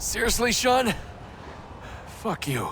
Seriously, Sean? Fuck you.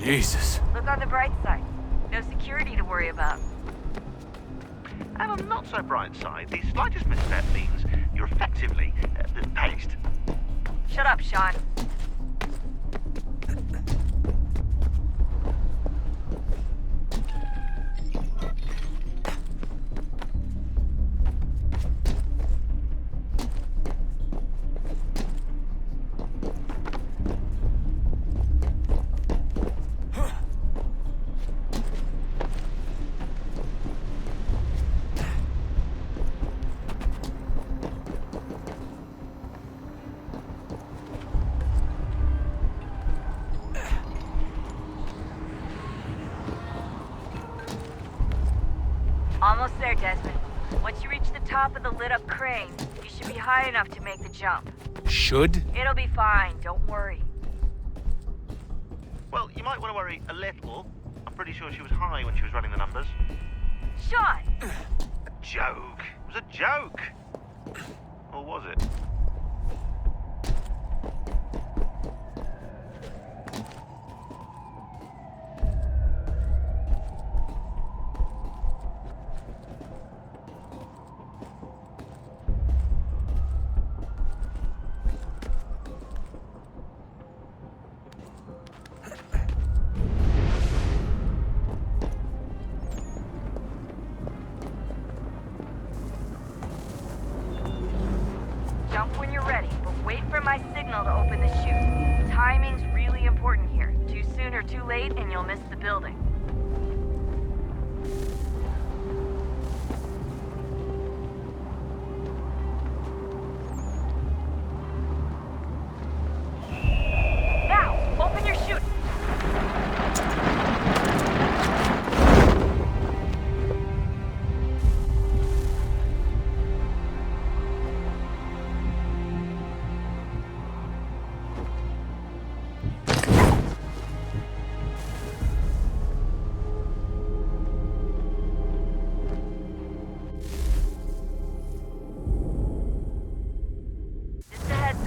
Jesus. Look on the bright side. No security to worry about. And on the not so bright side, the slightest misstep means you're effectively paced. Shut up, Sean. Almost there, Desmond. Once you reach the top of the lit-up crane, you should be high enough to make the jump. Should? It'll be fine, don't worry. Well, you might want to worry a little. I'm pretty sure she was high when she was running the numbers. Sean! A joke. It was a joke. Or was it? Jump when you're ready, but wait for my signal to open the chute. Timing's really important here. Too soon or too late, and you'll miss the building. Now, open your chute!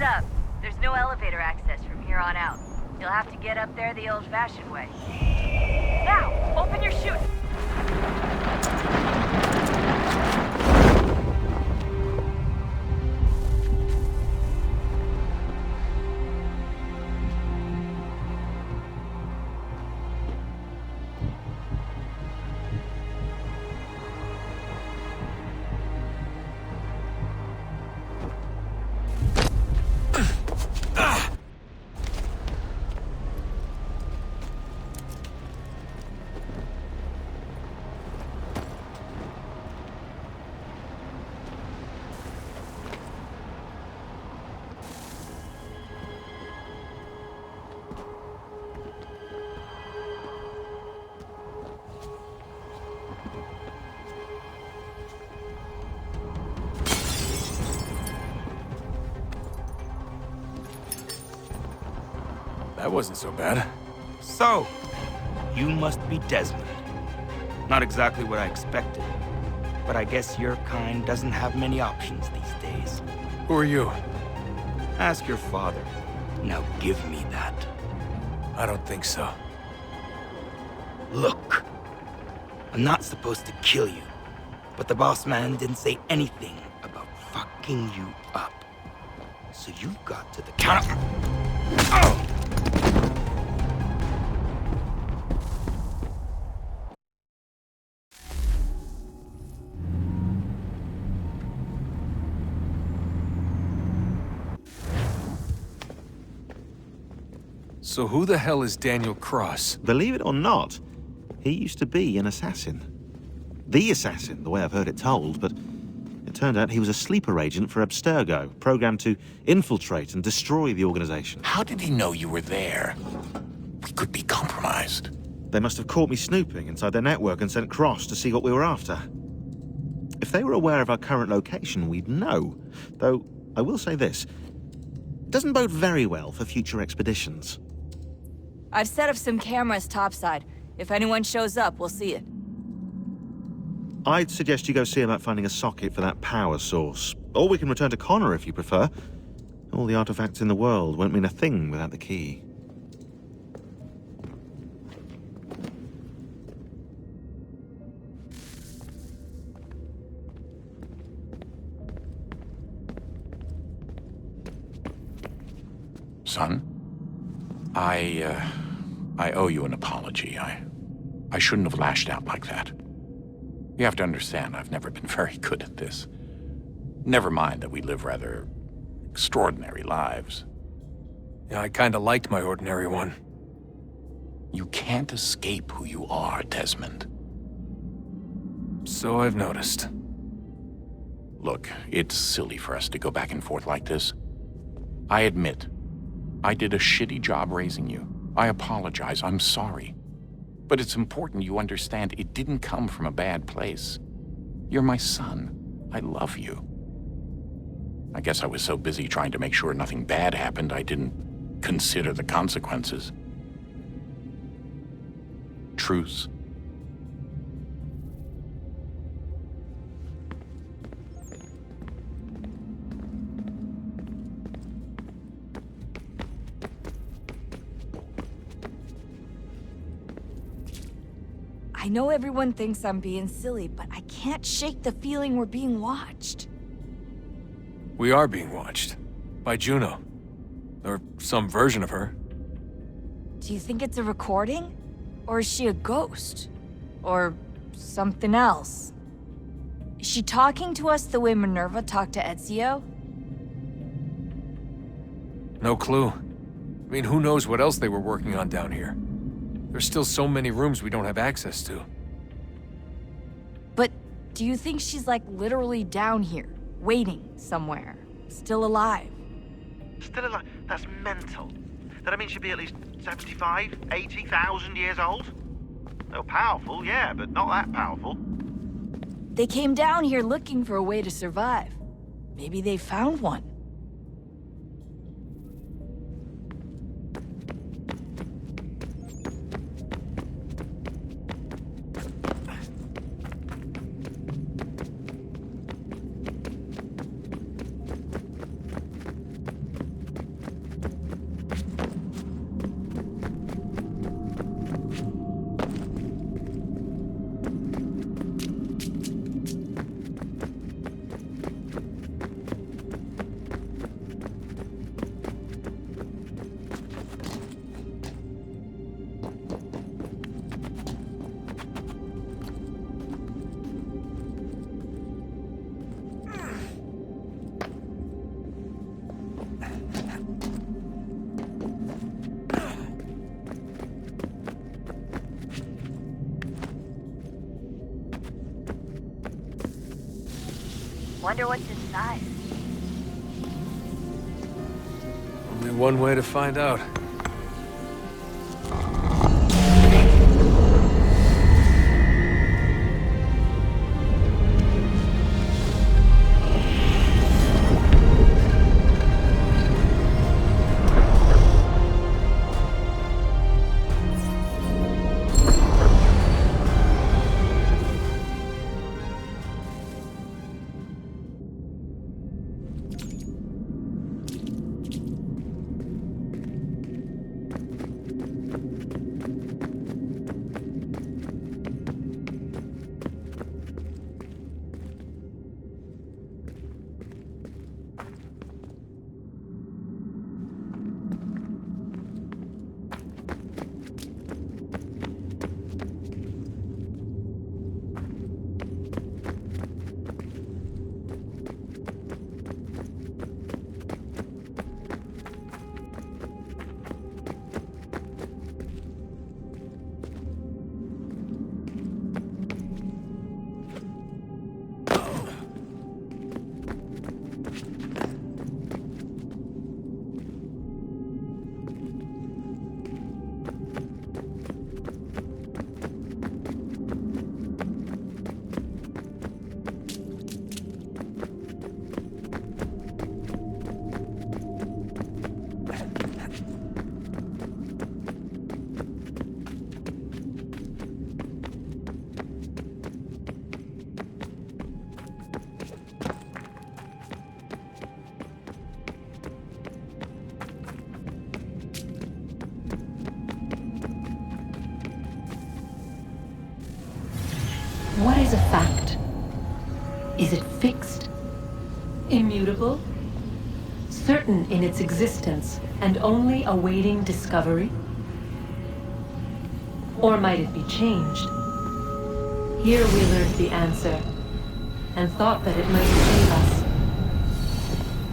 Up. There's no elevator access from here on out. You'll have to get up there the old-fashioned way. Now, open your chute! That wasn't so bad. So, you must be Desmond. Not exactly what I expected, but I guess your kind doesn't have many options these days. Who are you? Ask your father. Now give me that. I don't think so. Look, I'm not supposed to kill you, but the boss man didn't say anything about fucking you up. So you've got to the count of... Oh! So who the hell is Daniel Cross? Believe it or not, he used to be an assassin. The assassin, the way I've heard it told, but it turned out he was a sleeper agent for Abstergo, programmed to infiltrate and destroy the organization. How did he know you were there? We could be compromised. They must have caught me snooping inside their network and sent Cross to see what we were after. If they were aware of our current location, we'd know. Though, I will say this. It doesn't bode very well for future expeditions. I've set up some cameras topside. If anyone shows up, we'll see it. I'd suggest you go see about finding a socket for that power source. Or we can return to Connor if you prefer. All the artifacts in the world won't mean a thing without the key. Son, I owe you an apology. I shouldn't have lashed out like that. You have to understand, I've never been very good at this. Never mind that we live rather extraordinary lives. Yeah, I kinda liked my ordinary one. You can't escape who you are, Desmond. So I've noticed. Look, it's silly for us to go back and forth like this. I admit, I did a shitty job raising you. I apologize, I'm sorry. But it's important you understand it didn't come from a bad place. You're my son. I love you. I guess I was so busy trying to make sure nothing bad happened, I didn't consider the consequences. Truce. I know everyone thinks I'm being silly, but I can't shake the feeling we're being watched. We are being watched. By Juno. Or some version of her. Do you think it's a recording? Or is she a ghost? Or something else? Is she talking to us the way Minerva talked to Ezio? No clue. I mean, who knows what else they were working on down here? There's still so many rooms we don't have access to. But do you think she's like literally down here, waiting somewhere, still alive? Still alive? That's mental. That means she'd be at least 75, 80,000 years old? Oh, powerful, yeah, but not that powerful. They came down here looking for a way to survive. Maybe they found one. Wonder what's inside. Only one way to find out. What is a fact? Is it fixed? Immutable? Certain in its existence and only awaiting discovery? Or might it be changed? Here we learned the answer, and thought that it might save us.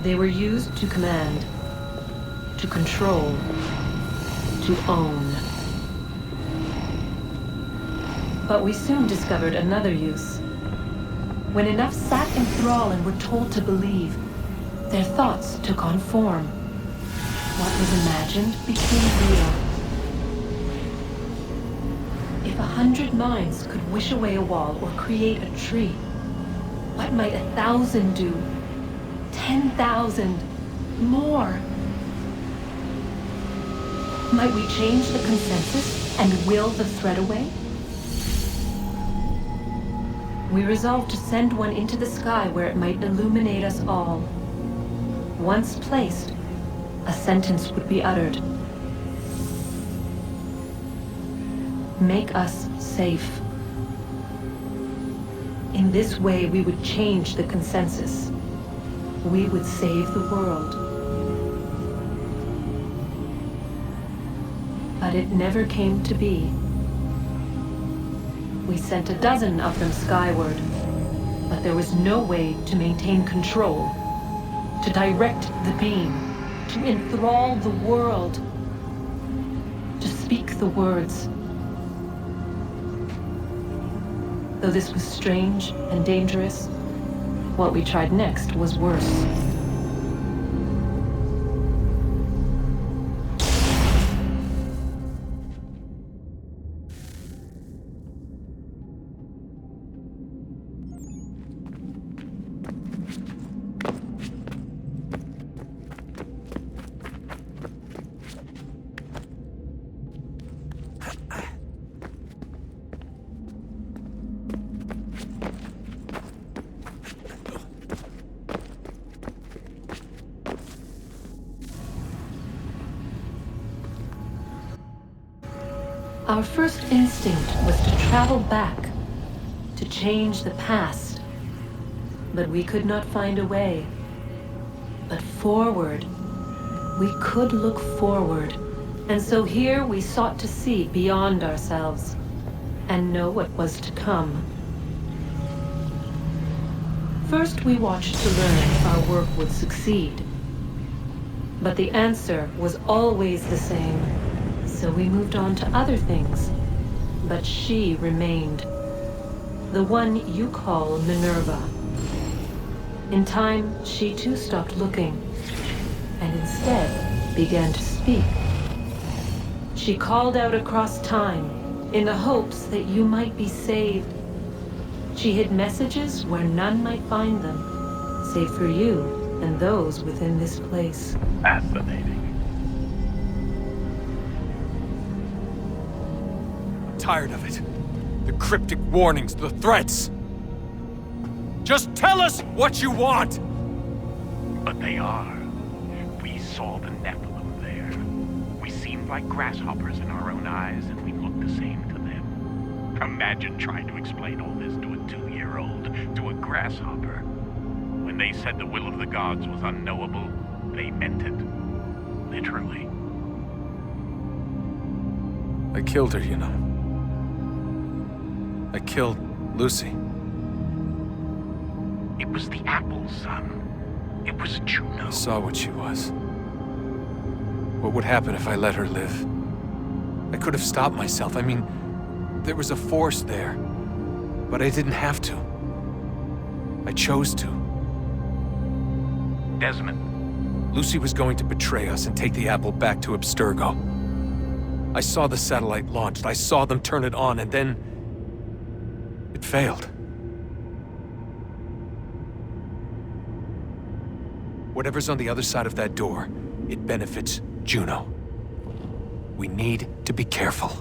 They were used to command, to control, to own. But we soon discovered another use. When enough sat in thrall and were told to believe, their thoughts took on form. What was imagined became real. If 100 minds could wish away a wall or create a tree, what might 1,000 do? 10,000? More? Might we change the consensus and will the thread away? We resolved to send one into the sky where it might illuminate us all. Once placed, a sentence would be uttered. Make us safe. In this way, we would change the consensus. We would save the world. But it never came to be. We sent a dozen of them skyward, but there was no way to maintain control, to direct the beam, to enthrall the world, to speak the words. Though this was strange and dangerous, what we tried next was worse. Our first instinct was to travel back, to change the past. But we could not find a way. But forward, we could look forward. And so here we sought to see beyond ourselves and know what was to come. First, we watched to learn if our work would succeed. But the answer was always the same. So we moved on to other things. But she remained. The one you call Minerva. In time, she too stopped looking, and instead began to speak. She called out across time, in the hopes that you might be saved. She hid messages where none might find them, save for you and those within this place. Fascinating. Tired of it. The cryptic warnings, the threats. Just tell us what you want! But they are. We saw the Nephilim there. We seemed like grasshoppers in our own eyes, and we looked the same to them. Imagine trying to explain all this to a 2-year-old, to a grasshopper. When they said the will of the gods was unknowable, they meant it. Literally. I killed her, you know. I killed Lucy. It was the apple, son. It was Juno. I saw what she was. What would happen if I let her live? I could have stopped myself. I mean, there was a force there. But I didn't have to. I chose to. Desmond. Lucy was going to betray us and take the apple back to Abstergo. I saw the satellite launched. I saw them turn it on, and then it failed. Whatever's on the other side of that door, it benefits Juno. We need to be careful.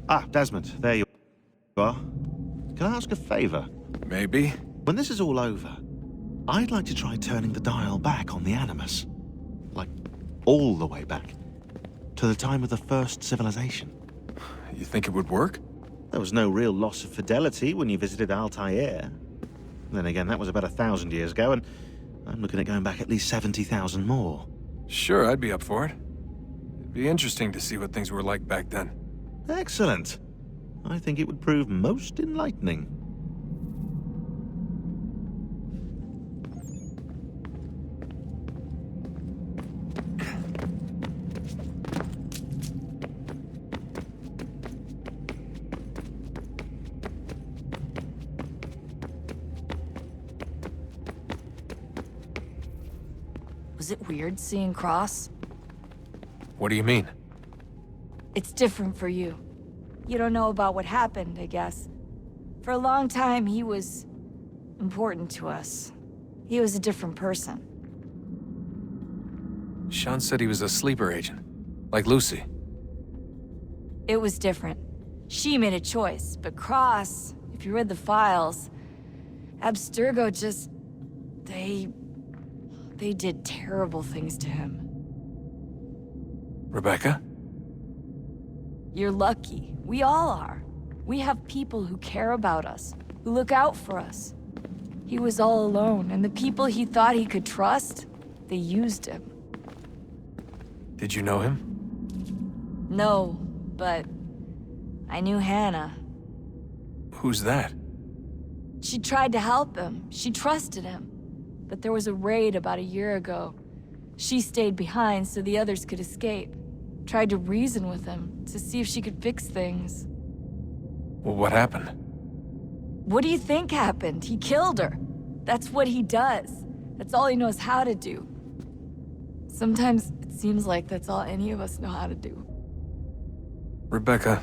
Ah, Desmond, there you are. Can I ask a favor? Maybe. When this is all over, I'd like to try turning the dial back on the Animus. Like, all the way back. To the time of the first civilization. You think it would work? There was no real loss of fidelity when you visited Altair. Then again, that was about 1,000 years ago, and I'm looking at going back at least 70,000 more. Sure, I'd be up for it. It'd be interesting to see what things were like back then. Excellent. I think it would prove most enlightening. Was it weird seeing Cross? What do you mean? It's different for you. You don't know about what happened, I guess. For a long time, he was important to us. He was a different person. Sean said he was a sleeper agent. Like Lucy. It was different. She made a choice, but Cross, if you read the files, Abstergo just... They did terrible things to him. Rebecca? You're lucky. We all are. We have people who care about us, who look out for us. He was all alone, and the people he thought he could trust, they used him. Did you know him? No, but I knew Hannah. Who's that? She tried to help him. She trusted him. But there was a raid about a year ago. She stayed behind so the others could escape. Tried to reason with him to see if she could fix things. Well, what happened? What do you think happened? He killed her. That's what he does. That's all he knows how to do. Sometimes it seems like that's all any of us know how to do. Rebecca,